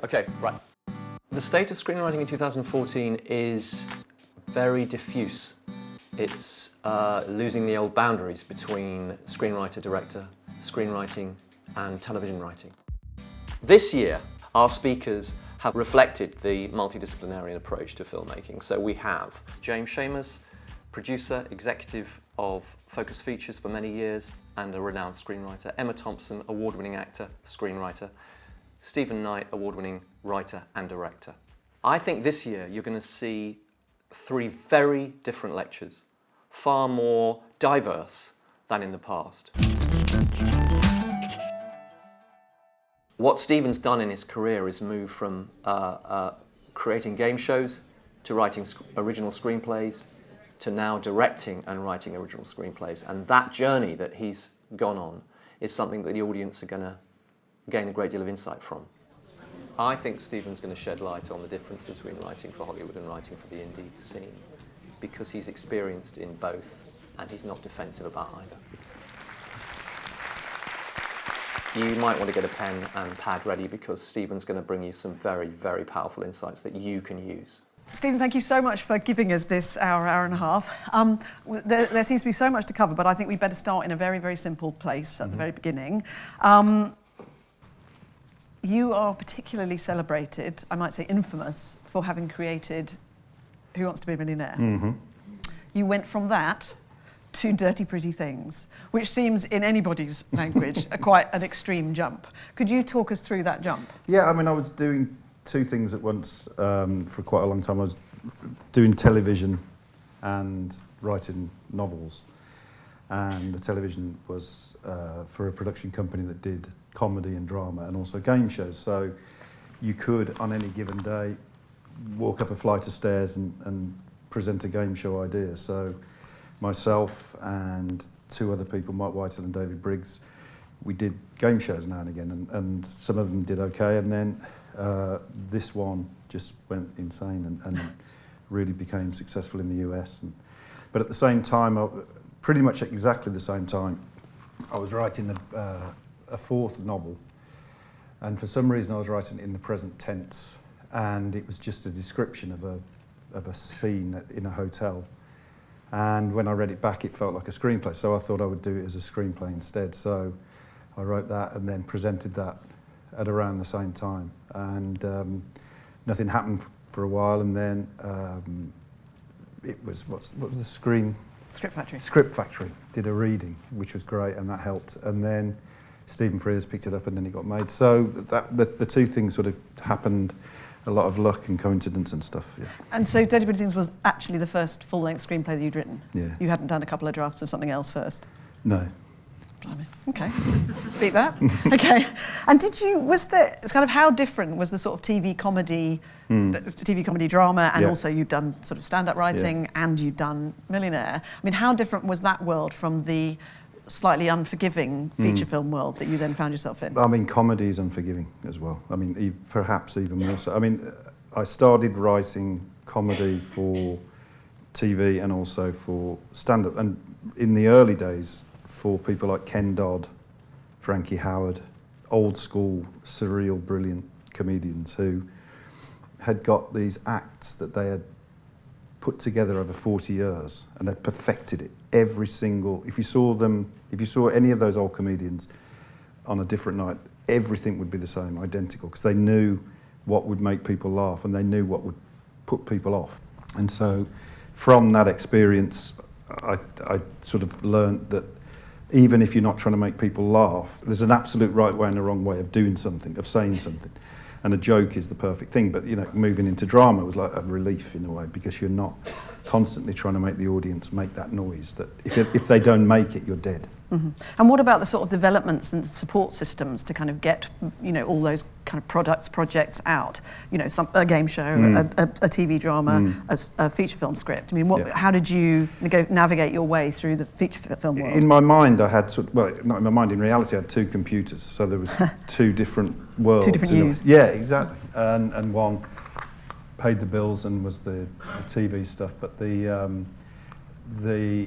Okay, right. The state of screenwriting in 2014 is very diffuse. It's losing the old boundaries between screenwriter-director, screenwriting and television writing. This year, our speakers have reflected the multidisciplinary approach to filmmaking. So we have James Schamus, producer, executive of Focus Features for many years and a renowned screenwriter. Emma Thompson, award-winning actor, screenwriter. Stephen Knight, award-winning writer and director. I think this year you're going to see 3 very different lectures, far more diverse than in the past. What Stephen's done in his career is move from creating game shows to writing original screenplays to now directing and writing original screenplays. And that journey that he's gone on is something that the audience are going to gain a great deal of insight from. I think Stephen's going to shed light on the difference between writing for Hollywood and writing for the indie scene, because he's experienced in both and he's not defensive about either. You might want to get a pen and pad ready because Stephen's going to bring you some very, very powerful insights that you can use. Stephen, thank you so much for giving us this hour and a half. There seems to be so much to cover, but I think we'd better start in a very, very simple place at the very beginning. You are particularly celebrated, I might say infamous, for having created Who Wants to Be a Millionaire? Mm-hmm. You went from that to Dirty Pretty Things, which seems, in anybody's language, quite an extreme jump. Could you talk us through that jump? Yeah, I mean, I was doing 2 things at once for quite a long time. I was doing television and writing novels. And the television was for a production company that did comedy and drama and also game shows. So you could, on any given day, walk up a flight of stairs and present a game show idea. So myself and 2 other people, Mike Whitehall and David Briggs, we did game shows now and again, and some of them did okay, and then this one just went insane and really became successful in the US. But at the same time, pretty much exactly the same time, I was writing a 4th novel, and for some reason I was writing it in the present tense, and it was just a description of a scene in a hotel. And when I read it back, it felt like a screenplay, so I thought I would do it as a screenplay instead. So I wrote that and then presented that at around the same time, and nothing happened for a while, and then it was what was the screen? Script Factory. Script Factory did a reading, which was great, and that helped. And then Stephen Frears picked it up, and then it got made. So the 2 things sort of happened, a lot of luck and coincidence and stuff. Yeah. And so Dirty Pretty Things was actually the first full-length screenplay that you'd written? Yeah. You hadn't done a couple of drafts of something else first? No. Blimey. Okay. Beat that. Okay. And it's kind of, how different was the sort of TV comedy drama, and also you'd done sort of stand-up writing and you'd done Millionaire. I mean, how different was that world from the slightly unforgiving feature film world that you then found yourself in? I mean, comedy is unforgiving as well. I mean, perhaps even more so. I mean, I started writing comedy for TV and also for stand-up, and in the early days, for people like Ken Dodd, Frankie Howard, old school, surreal, brilliant comedians who had got these acts that they had put together over 40 years and had perfected it. Every single, if you saw any of those old comedians on a different night, everything would be the same, identical, because they knew what would make people laugh and they knew what would put people off. And so from that experience, I sort of learned that even if you're not trying to make people laugh, there's an absolute right way and a wrong way of doing something, of saying something. And a joke is the perfect thing, but moving into drama was like a relief in a way, because you're not constantly trying to make the audience make that noise, that if they don't make it, you're dead. Mm-hmm. And what about the sort of developments and support systems to kind of get, all those kind of projects out? A game show, a TV drama, a feature film script. I mean, how did you navigate your way through the feature film world? In my mind, I had not in my mind. In reality, I had 2 computers, so there was 2 different worlds. 2 different yous. Yeah, exactly. And one paid the bills and was the TV stuff, but the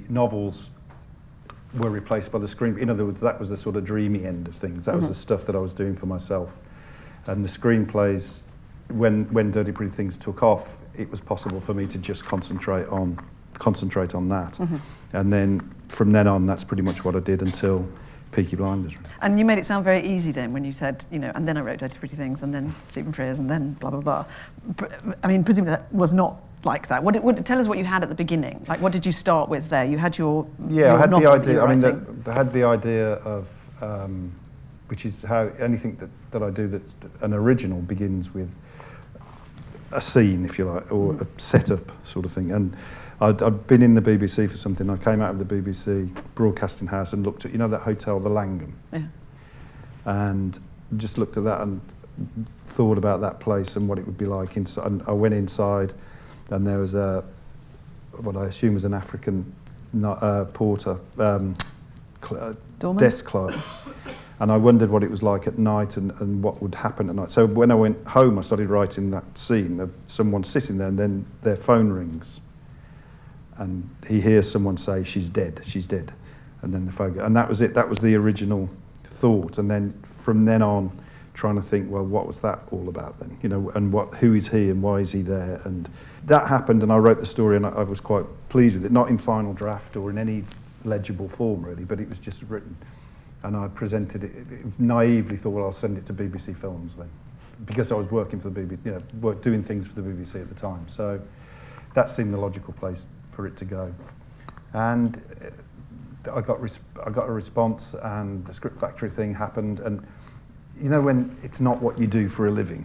novels were replaced by the screen. In other words, that was the sort of dreamy end of things. That was the stuff that I was doing for myself. And the screenplays when Dirty Pretty Things took off, it was possible for me to just concentrate on that. And then from then on, that's pretty much what I did until Peaky Blinders. And you made it sound very easy then when you said, and then I wrote Dirty Pretty Things, and then Stephen Frears, and then blah, blah, blah. I mean, presumably that was not like that. Tell us what you had at the beginning. Like, what did you start with there? You had your I had the idea. I I had the idea of, which is how anything that I do that's an original begins with a scene, if you like, or a setup sort of thing. And I'd been in the BBC for something. I came out of the BBC Broadcasting House and looked at, that hotel, the Langham. Yeah. And just looked at that and thought about that place and what it would be like inside. And I went inside, and there was what I assume was an African porter, desk clerk. And I wondered what it was like at night and what would happen at night. So when I went home, I started writing that scene of someone sitting there, and then their phone rings. And he hears someone say, she's dead. And then the phone goes. And that was it. That was the original thought. And then from then on, trying to think, well, what was that all about then? And who is he and why is he there? And that happened, and I wrote the story, and I was quite pleased with it. Not in final draft or in any legible form, really, but it was just written. And I presented it, naively thought, well, I'll send it to BBC Films then. Because I was working for the BBC, doing things for the BBC at the time. So that seemed the logical place for it to go. And I got a response, and the Script Factory thing happened. And when it's not what you do for a living,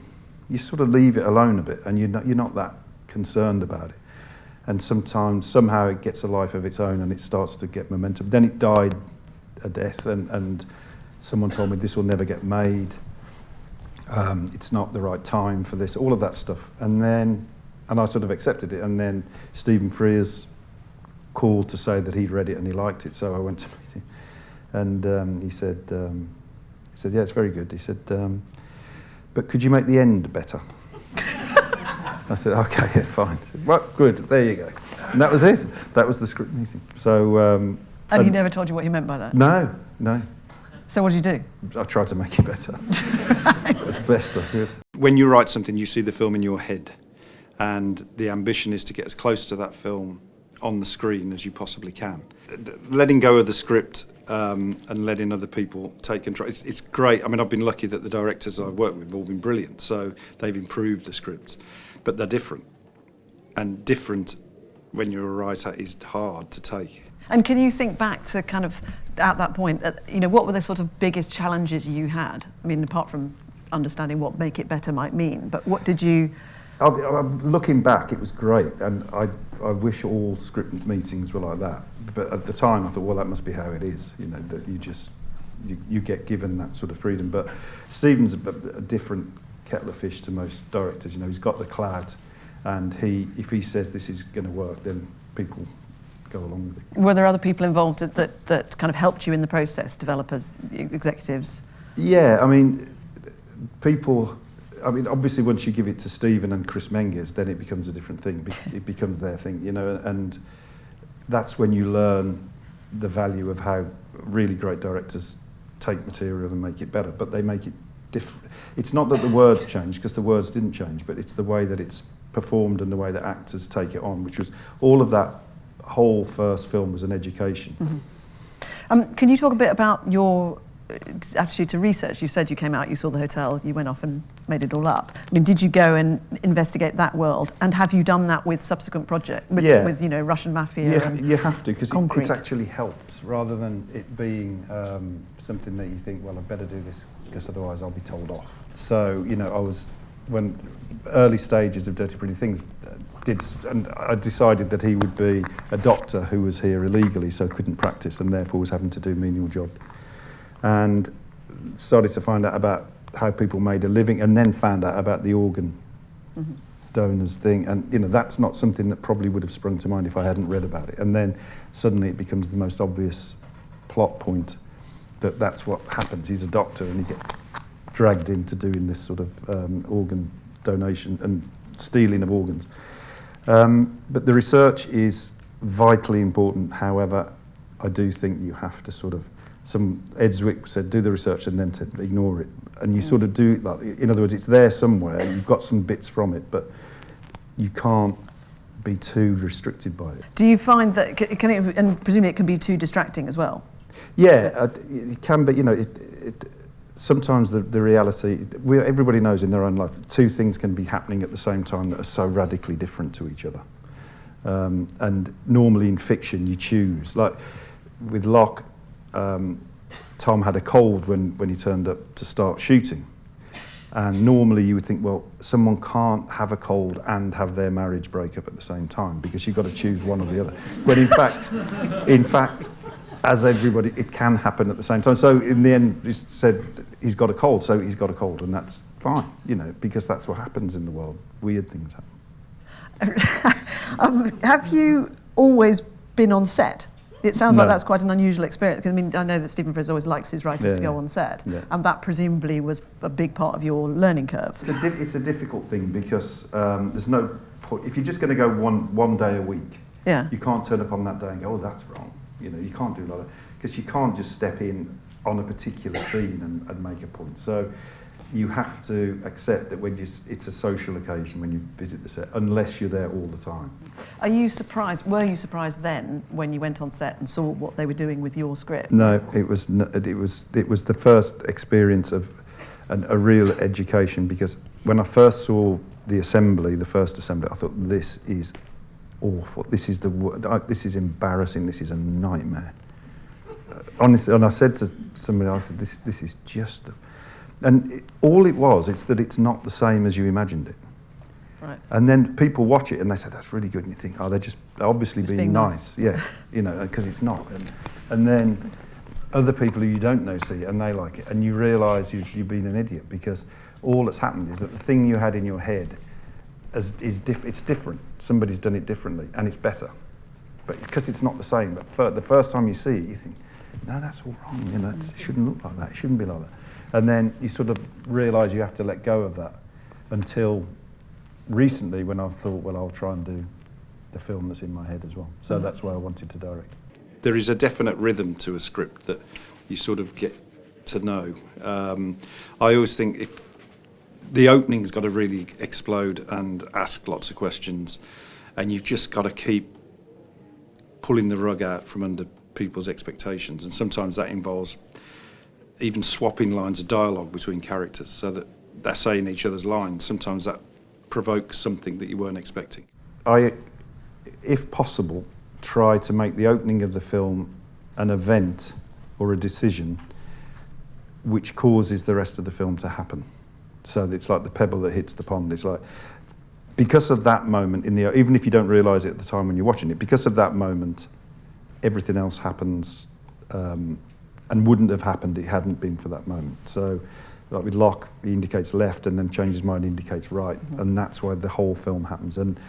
you sort of leave it alone a bit, and you're not that concerned about it. And sometimes, somehow it gets a life of its own and it starts to get momentum. Then it died a death, and someone told me this will never get made. It's not the right time for this, all of that stuff. And I sort of accepted it. And then Stephen Frears called to say that he'd read it and he liked it, so I went to meet him. And he said, yeah, it's very good. He said, but could you make the end better? I said, okay, yeah, fine. Said, well, good, there you go. And that was it. That was the script meeting. So. And he never told you what he meant by that? No. So what did you do? I tried to make it better. As best I could. When you write something, you see the film in your head. And the ambition is to get as close to that film on the screen as you possibly can. Letting go of the script and letting other people take control. It's great. I mean, I've been lucky that the directors I've worked with have all been brilliant, so they've improved the scripts. But they're different. And different, when you're a writer, is hard to take. And can you think back to kind of, at that point, what were the sort of biggest challenges you had? I mean, apart from understanding what make it better might mean, but what did you... Looking back, it was great, and I wish all script meetings were like that. But at the time, I thought, well, that must be how it is, that you get given that sort of freedom. But Stephen's a different kettle of fish to most directors. He's got the clout, and if he says this is going to work, then people go along with it. Were there other people involved that kind of helped you in the process, developers, executives? Yeah, I mean, obviously once you give it to Stephen and Chris Menges, then it becomes a different thing. It becomes their thing, and that's when you learn the value of how really great directors take material and make it better, but they make it different. It's not that the words change, because the words didn't change, but it's the way that it's performed and the way that actors take it on, which was all of that. Whole first film was an education. Mm-hmm. Can you talk a bit about your attitude to research? You said you came out, you saw the hotel, you went off and made it all up. I mean, did you go and investigate that world? And have you done that with subsequent projects, with Russian Mafia? Yeah, you have to, because it actually helps, rather than it being something that you think, well, I better do this, because otherwise I'll be told off. So, when early stages of Dirty Pretty Things, and I decided that he would be a doctor who was here illegally, so couldn't practice, and therefore was having to do menial job. And started to find out about how people made a living, and then found out about the organ donors thing. And that's not something that probably would have sprung to mind if I hadn't read about it. And then suddenly it becomes the most obvious plot point that that's what happens. He's a doctor, and he gets dragged into doing this sort of organ donation and stealing of organs. But the research is vitally important. However, I do think you have to sort of Ed Zwick said, do the research and then ignore it. And you sort of do, like, in other words, it's there somewhere, you've got some bits from it, but you can't be too restricted by it. Do you find that, can it, and presumably it can be too distracting as well? Yeah, it can be, you know, sometimes the reality, everybody knows in their own life, two things can be happening at the same time that are so radically different to each other. And normally in fiction you choose, like with Locke, Tom had a cold when he turned up to start shooting. And normally you would think, well, someone can't have a cold and have their marriage break up at the same time because you've got to choose one or the other. But in fact, as everybody, it can happen at the same time. So in the end, he said he's got a cold, so he's got a cold, and that's fine, you know, because that's what happens in the world. Weird things happen. Have you always been on set? It sounds like No. that's quite an unusual experience, because I mean, I know that Stephen Frears always likes his writers to go on set, and that presumably was a big part of your learning curve. It's a difficult thing because there's no point. If you're just going to go one day a week, you can't turn up on that day and go, oh, that's wrong. You know, you can't do a lot of, because you can't just step in on a particular scene and make a point. So you have to accept that it's a social occasion when you visit the set, unless you're there all the time. Are you surprised? Were you surprised then when you went on set and saw what they were doing with your script? No, it was the first experience of a real education, because when I first saw the first assembly, I thought, this is awful. This is embarrassing. This is a nightmare. Honestly, and I said to somebody, I said, this is just. All it was, it's that it's not the same as you imagined it. Right. And then people watch it and they say, that's really good. And you think, oh, they're obviously being nice. Yeah, you know, because it's not. And then other people who you don't know see it and they like it. And you realise you've been an idiot, because all that's happened is that the thing you had in your head it's different. Somebody's done it differently and it's better. But because it's not the same. But the first time you see it, you think, no, that's all wrong. You know, it shouldn't look like that. It shouldn't be like that. And then you sort of realise you have to let go of that, until recently when I've thought, well, I'll try and do the film that's in my head as well. So that's why I wanted to direct. There is a definite rhythm to a script that you sort of get to know. I always think if the opening's got to really explode and ask lots of questions, and you've just got to keep pulling the rug out from under people's expectations, and sometimes that involves even swapping lines of dialogue between characters so that they're saying each other's lines. Sometimes that provokes something that you weren't expecting. I, if possible, try to make the opening of the film an event or a decision which causes the rest of the film to happen. So it's like the pebble that hits the pond. It's like, because of that moment, even if you don't realise it at the time when you're watching it, because of that moment, everything else happens and wouldn't have happened it hadn't been for that moment. So like with Locke, he indicates left and then changes mind, indicates right, and that's why the whole film happens. And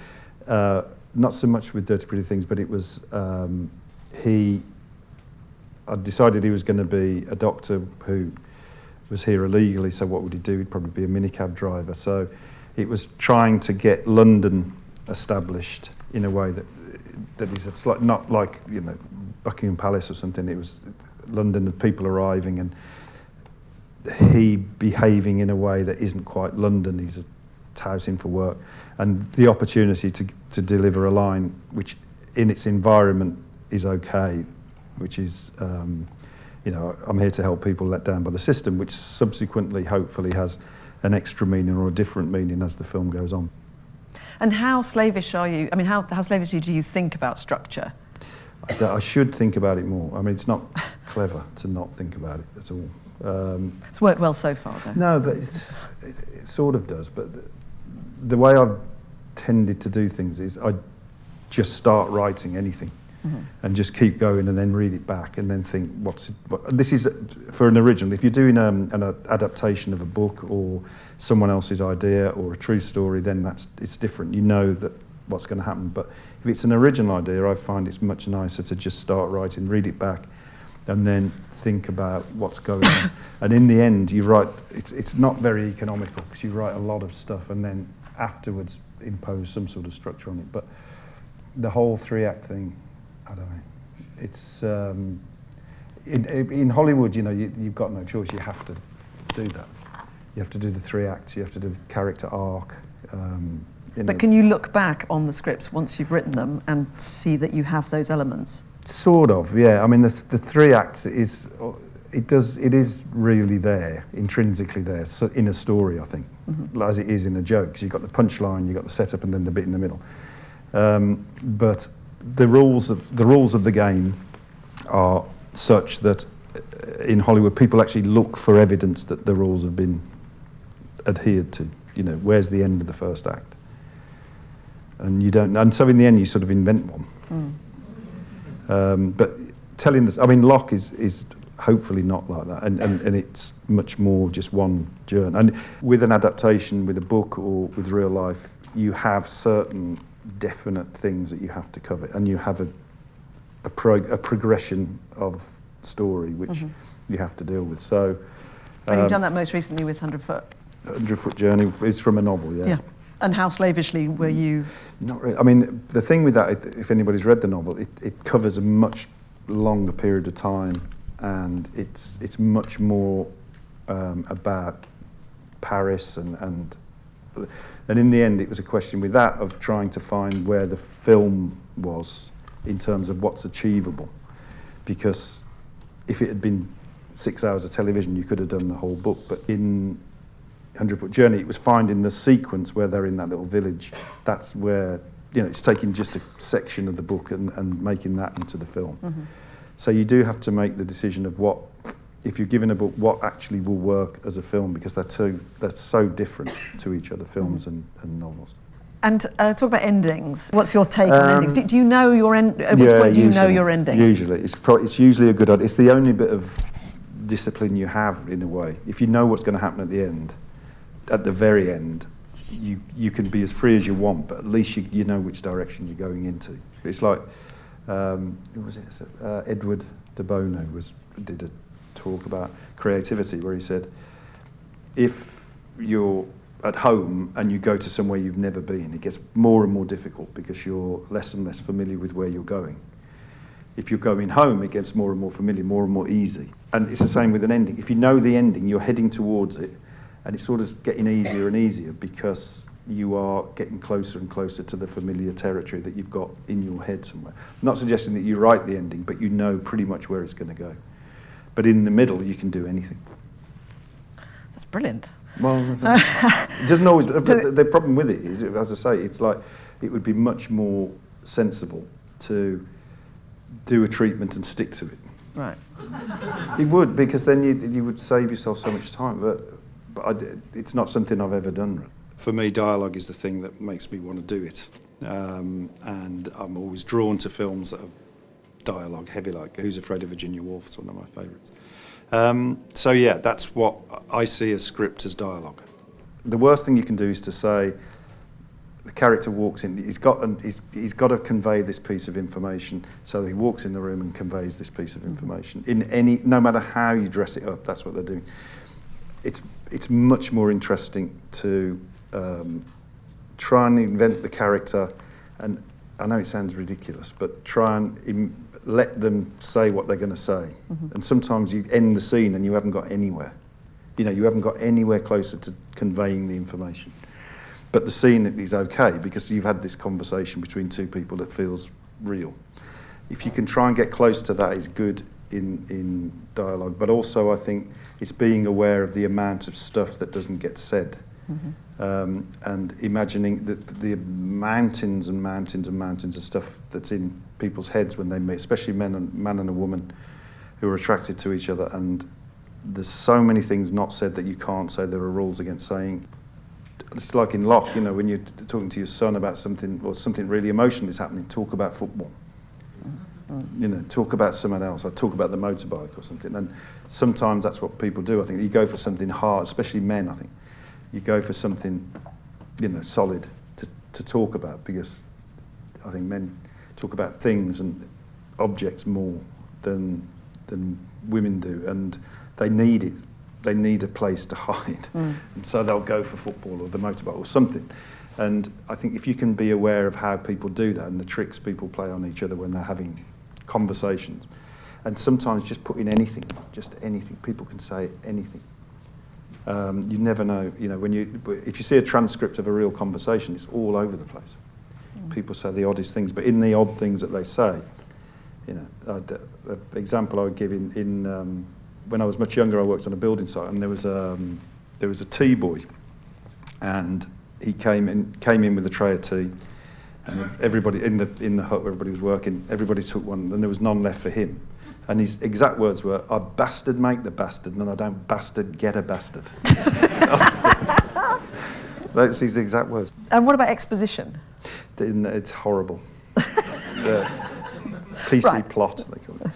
not so much with Dirty Pretty Things, but it was, I decided he was going to be a doctor who was here illegally, so what would he do? He'd probably be a minicab driver. So it was trying to get London established in a way that is not like, you know, Buckingham Palace or something. It was London, the people arriving and he behaving in a way that isn't quite London. He's touting for work, and the opportunity to deliver a line which in its environment is okay, which is, you know, I'm here to help people let down by the system, which subsequently hopefully has an extra meaning or a different meaning as the film goes on. And how slavish are you? I mean, how slavishly do you think about structure? I should think about it more. I mean, it's not clever to not think about it at all. It's worked well so far, though. No, but it sort of does. But the way I've tended to do things is I just start writing anything and just keep going and then read it back and then think, this is for an original. If you're doing an adaptation of a book or someone else's idea or a true story, then it's different. You know that what's going to happen. But if it's an original idea, I find it's much nicer to just start writing, read it back, and then think about what's going on. And in the end, you write. It's not very economical because you write a lot of stuff and then afterwards impose some sort of structure on it. But the whole 3-act thing, I don't know. It's in Hollywood, you know, you've got no choice. You have to do that. You have to do the 3 acts. You have to do the character arc. But can you look back on the scripts once you've written them and see that you have those elements? Sort of, yeah. I mean, the 3 acts it is really there, intrinsically there, so in a story, I think, as it is in a joke. 'Cause you've got the punchline, you've got the setup, and then the bit in the middle. But the rules of the game are such that in Hollywood, people actually look for evidence that the rules have been adhered to. You know, where's the end of the first act? And you don't. And so in the end, you sort of invent one. But telling this, I mean, Locke is hopefully not like that, and it's much more just one journey. And with an adaptation, with a book or with real life, you have certain definite things that you have to cover, and you have a progression of story which you have to deal with. So, And you've done that most recently with 100 Foot. 100 Foot Journey is from a novel, yeah. Yeah. And how slavishly were you? Not really. I mean, the thing with that, if anybody's read the novel, it covers a much longer period of time, and it's much more about Paris and in the end, it was a question with that of trying to find where the film was in terms of what's achievable, because if it had been 6 hours of television, you could have done the whole book. But in 100 Foot Journey, it was finding the sequence where they're in that little village. That's where, you know, it's taking just a section of the book and making that into the film. So you do have to make the decision of what, if you're given a book, what actually will work as a film, because they're so different to each other, films and novels. And talk about endings. What's your take on endings? Do you know your end? At which point do you know your ending? Usually, it's usually a good idea. It's the only bit of discipline you have in a way. If you know what's going to happen at the end, at the very end, you can be as free as you want, but at least you know which direction you're going into. It's like, who was it? Edward de Bono did a talk about creativity where he said, if you're at home and you go to somewhere you've never been, it gets more and more difficult because you're less and less familiar with where you're going. If you're going home, it gets more and more familiar, more and more easy. And it's the same with an ending. If you know the ending, you're heading towards it, and it's sort of getting easier and easier because you are getting closer and closer to the familiar territory that you've got in your head somewhere. I'm not suggesting that you write the ending, but you know pretty much where it's going to go. But in the middle, you can do anything. That's brilliant. Well, it doesn't always. The problem with it is, as I say, it's like it would be much more sensible to do a treatment and stick to it. Right. It would, because then you would save yourself so much time. But it's not something I've ever done. For me, dialogue is the thing that makes me want to do it, and I'm always drawn to films that are dialogue heavy, like Who's Afraid of Virginia Woolf? It's one of my favourites. So yeah, that's what I see a script as dialogue. The worst thing you can do is to say the character walks in. He's got to convey this piece of information. So he walks in the room and conveys this piece of information. No matter how you dress it up, that's what they're doing. It's much more interesting to try and invent the character, and I know it sounds ridiculous, but try and let them say what they're going to say. And sometimes you end the scene and you haven't got anywhere. You know, you haven't got anywhere closer to conveying the information. But the scene is okay because you've had this conversation between two people that feels real. If you can try and get close to that, is good in dialogue. But also, I think it's being aware of the amount of stuff that doesn't get said. And imagining the mountains and mountains and mountains of stuff that's in people's heads when they meet, especially man and a woman who are attracted to each other, and there's so many things not said that you can't say. There are rules against saying. It's like in Locke, you know, when you're talking to your son about something or something really emotional is happening, talk about football. You know, talk about someone else. I talk about the motorbike or something. And sometimes that's what people do. I think you go for something hard, especially men, I think. You go for something, you know, solid to talk about, because I think men talk about things and objects more than women do, and they need it. They need a place to hide, and so they'll go for football or the motorbike or something. And I think if you can be aware of how people do that and the tricks people play on each other when they're having conversations, And sometimes just put in anything, just anything. People can say anything. You never know, you know, if you see a transcript of a real conversation, it's all over the place. People say the oddest things, but in the odd things that they say, you know, an example I would give when I was much younger, I worked on a building site, and there was a tea boy, and he came in with a tray of tea, and everybody in the hut where everybody was working, everybody took one, and there was none left for him. And his exact words were, "I bastard make the bastard, and I don't bastard get a bastard." That's his exact words. And what about exposition? It's horrible. PC Right. plot, they call it.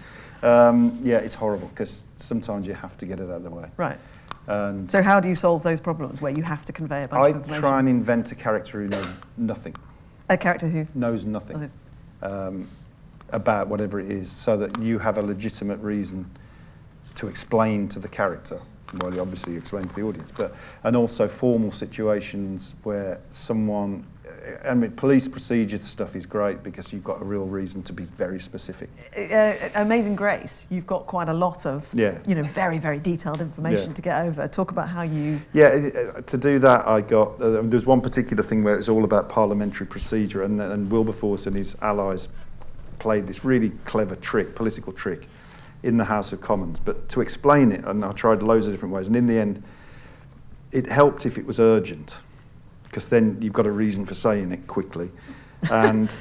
Yeah, it's horrible, because sometimes you have to get it out of the way. Right. And So how do you solve those problems where you have to convey a bunch I of information? try and invent a character who knows nothing. A character who? Knows nothing about whatever it is, so that you have a legitimate reason to explain to the character. Well, you obviously explain to the audience, and also formal situations where someone, I mean, police procedure stuff is great because you've got a real reason to be very specific. Amazing Grace, you've got quite a lot of, very, very detailed information to get over. Talk about how you... Yeah, to do that, I got, there's one particular thing where it's all about parliamentary procedure, and Wilberforce and his allies played this really clever trick, political trick, in the House of Commons. But to explain it, and I tried loads of different ways, and in the end, it helped if it was urgent, because then you've got a reason for saying it quickly, and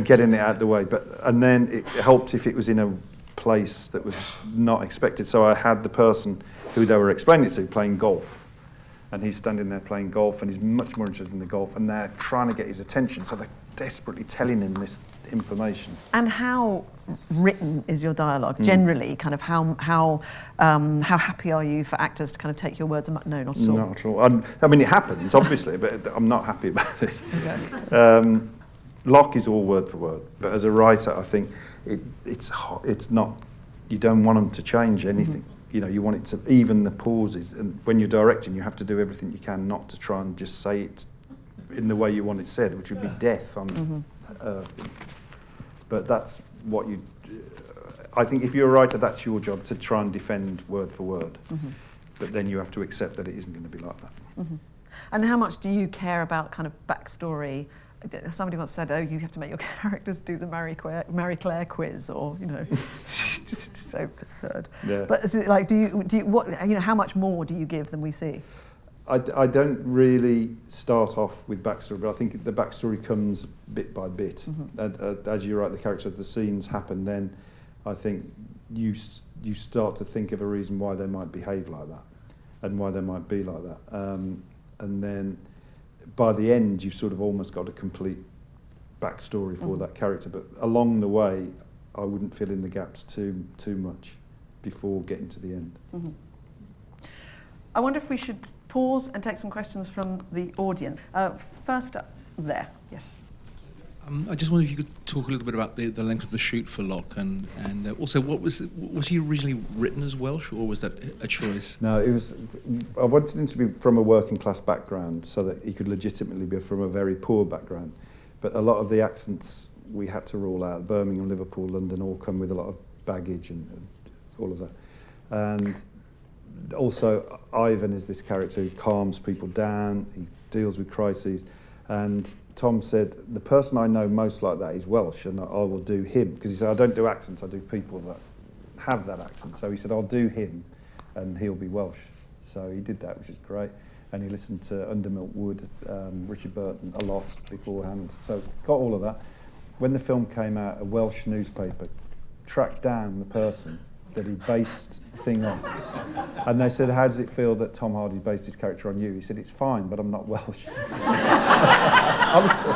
getting it out of the way. And then it helped if it was in a place that was not expected. So I had the person who they were explaining it to playing golf, and he's standing there playing golf, and he's much more interested in the golf, and they're trying to get his attention, so they're desperately telling him this information. And how written is your dialogue? Generally, kind of how happy are you for actors to kind of take your words and... No, not at all. Not at all. I mean, it happens, obviously, but I'm not happy about it. Okay. Locke is all word for word, but as a writer, I think it's not... You don't want them to change anything. Mm-hmm. You know, you want it to even the pauses, and when you're directing, you have to do everything you can not to try and just say it in the way you want it said, which would be death on Earth. But that's what you... I think if you're a writer, that's your job, to try and defend word for word. Mm-hmm. But then you have to accept that it isn't going to be like that. Mm-hmm. And how much do you care about kind of backstory? Somebody once said, "Oh, you have to make your characters do the Marie Claire quiz," or just so absurd. Yeah. But like, do you what how much more do you give than we see? I don't really start off with backstory, but I think the backstory comes bit by bit. Mm-hmm. As you write the characters, the scenes happen, then I think you start to think of a reason why they might behave like that, and why they might be like that. And then by the end, you've sort of almost got a complete backstory for that character. But along the way, I wouldn't fill in the gaps too much before getting to the end. Mm-hmm. I wonder if we should pause and take some questions from the audience. First up, there, yes. I just wonder if you could talk a little bit about the length of the shoot for Locke, and also was he originally written as Welsh, or was that a choice? No, it was. I wanted him to be from a working class background so that he could legitimately be from a very poor background. But a lot of the accents we had to rule out. Birmingham, Liverpool, London all come with a lot of baggage and all of that. And also, Ivan is this character who calms people down. He deals with crises, and Tom said, the person I know most like that is Welsh, and I will do him. Because he said, I don't do accents, I do people that have that accent. So he said, I'll do him, and he'll be Welsh. So he did that, which is great. And he listened to Undermilk Wood, Richard Burton a lot beforehand. So got all of that. When the film came out, a Welsh newspaper tracked down the person that he based the thing on. And they said, how does it feel that Tom Hardy based his character on you? He said, it's fine, but I'm not Welsh. Honestly,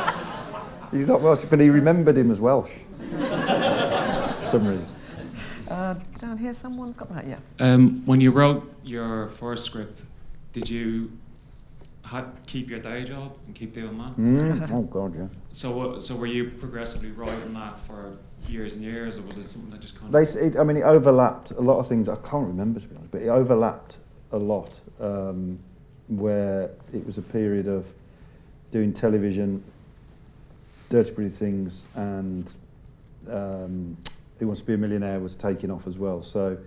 he's not Welsh, but he remembered him as Welsh for some reason. Down here, someone's got that, yeah. When you wrote your first script, did you keep your day job and keep doing that? Oh, God, yeah. So were you progressively writing that for years and years, or was it something that just kind of... it overlapped a lot of things. I can't remember, to be honest, but it overlapped a lot, where it was a period of doing television, Dirty Pretty Things, and Who Wants to Be a Millionaire was taking off as well. So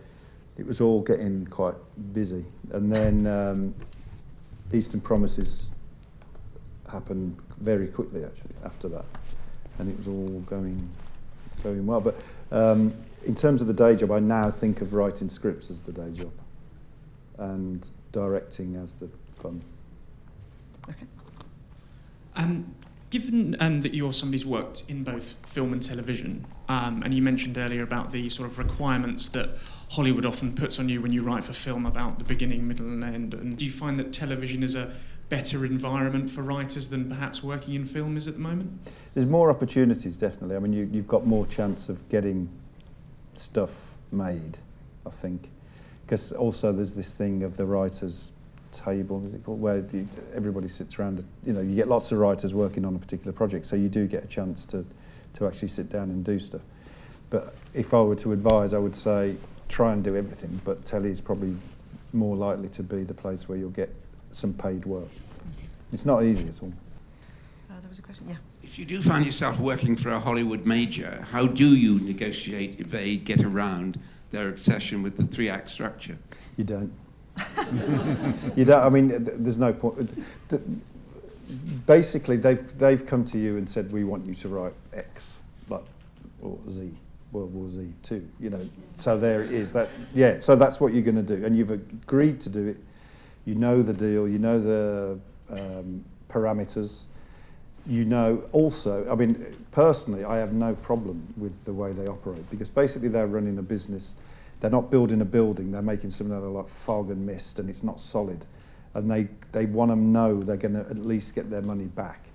it was all getting quite busy. And then Eastern Promises happened very quickly, actually, after that. And it was all going well. But in terms of the day job, I now think of writing scripts as the day job and directing as the fun. Okay. Given that you're somebody who's worked in both film and television, and you mentioned earlier about the sort of requirements that Hollywood often puts on you when you write for film about the beginning, middle and end, and do you find that television is a better environment for writers than perhaps working in film is at the moment? There's more opportunities, definitely. I mean, you've got more chance of getting stuff made, I think. Because also there's this thing of the writers' table, is it called, where everybody sits around. You know, you get lots of writers working on a particular project, so you do get a chance to actually sit down and do stuff. But if I were to advise, I would say try and do everything, but telly is probably more likely to be the place where you'll get some paid work. It's not easy at all. There was a question, yeah. If you do find yourself working for a Hollywood major, how do you negotiate, evade, get around their obsession with the 3-act structure? You don't. You don't. I mean, there's no point. Basically, they've come to you and said, we want you to write X, like, or Z, World War Z 2. You know, so there it is. That, yeah. So that's what you're going to do, and you've agreed to do it. You know the deal. You know the parameters. You know also. I mean, personally, I have no problem with the way they operate because basically they're running a business. They're not building a building, they're making something out of like fog and mist, and it's not solid. And they want to know they're going to at least get their money back.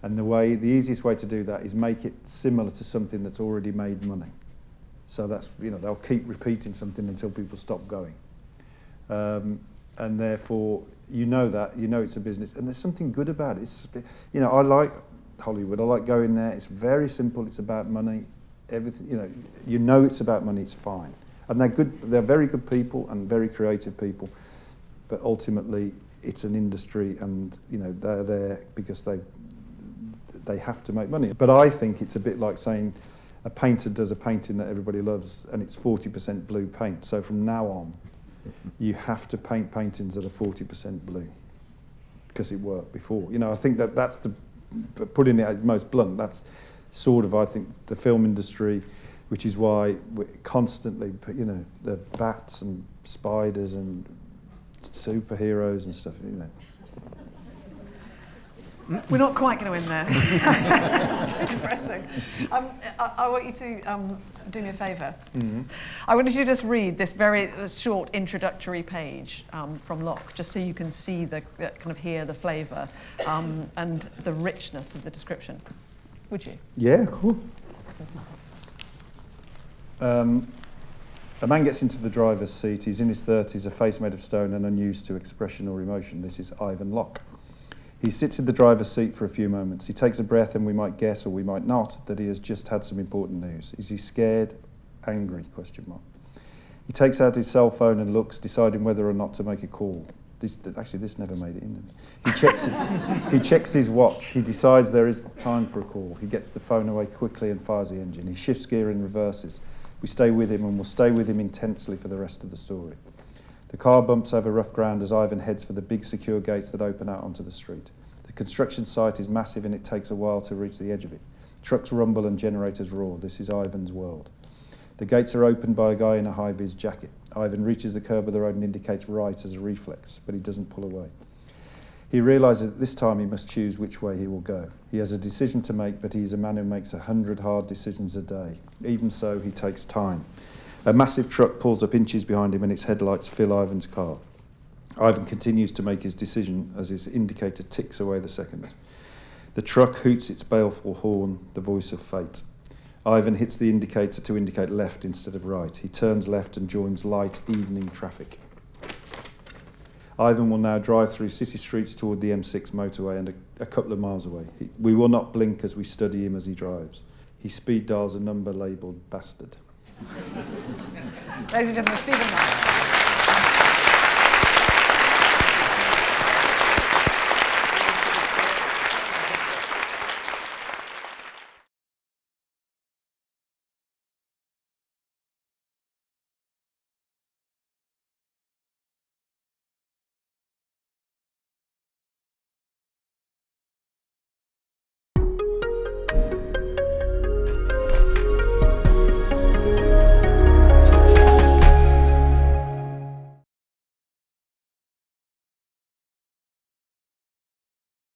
And the easiest way to do that is make it similar to something that's already made money. So that's, you know, they'll keep repeating something until people stop going. And therefore, you know that, you know it's a business, and there's something good about it. It's, you know, I like Hollywood, I like going there. It's very simple, it's about money. Everything, you know it's about money, it's fine. And they're good. They're very good people and very creative people, but ultimately it's an industry, and you know they're there because they have to make money. But I think it's a bit like saying a painter does a painting that everybody loves, and it's 40% blue paint. So from now on, you have to paint paintings that are 40% blue because it worked before. You know, I think that's putting it most blunt. That's sort of, I think, the film industry. Which is why we're constantly, you know, the bats and spiders and superheroes and stuff, you know. We're not quite going to end there. It's too depressing. I want you to do me a favour. Mm-hmm. I wanted you to just read this very short introductory page from Locke, just so you can see kind of hear the flavour and the richness of the description. Would you? Yeah, cool. A man gets into the driver's seat. He's in his 30s, a face made of stone and unused to expression or emotion. This is Ivan Locke. He sits in the driver's seat for a few moments. He takes a breath, and we might guess, or we might not, that he has just had some important news. Is he scared? Angry? ? He takes out his cell phone and looks, deciding whether or not to make a call. This never made it in, did it? He checks his watch. He decides there is time for a call. He gets the phone away quickly and fires the engine. He shifts gear and reverses. We stay with him, and we'll stay with him intensely for the rest of the story. The car bumps over rough ground as Ivan heads for the big secure gates that open out onto the street. The construction site is massive, and it takes a while to reach the edge of it. Trucks rumble and generators roar. This is Ivan's world. The gates are opened by a guy in a high-vis jacket. Ivan reaches the curb of the road and indicates right as a reflex, but he doesn't pull away. He realises that this time he must choose which way he will go. He has a decision to make, but he is a man who makes 100 hard decisions a day. Even so, he takes time. A massive truck pulls up inches behind him, and its headlights fill Ivan's car. Ivan continues to make his decision as his indicator ticks away the seconds. The truck hoots its baleful horn, the voice of fate. Ivan hits the indicator to indicate left instead of right. He turns left and joins light evening traffic. Ivan will now drive through city streets toward the M6 motorway and a couple of miles away. We will not blink as we study him as he drives. He speed dials a number labelled bastard. Ladies and gentlemen, Stephen Knight.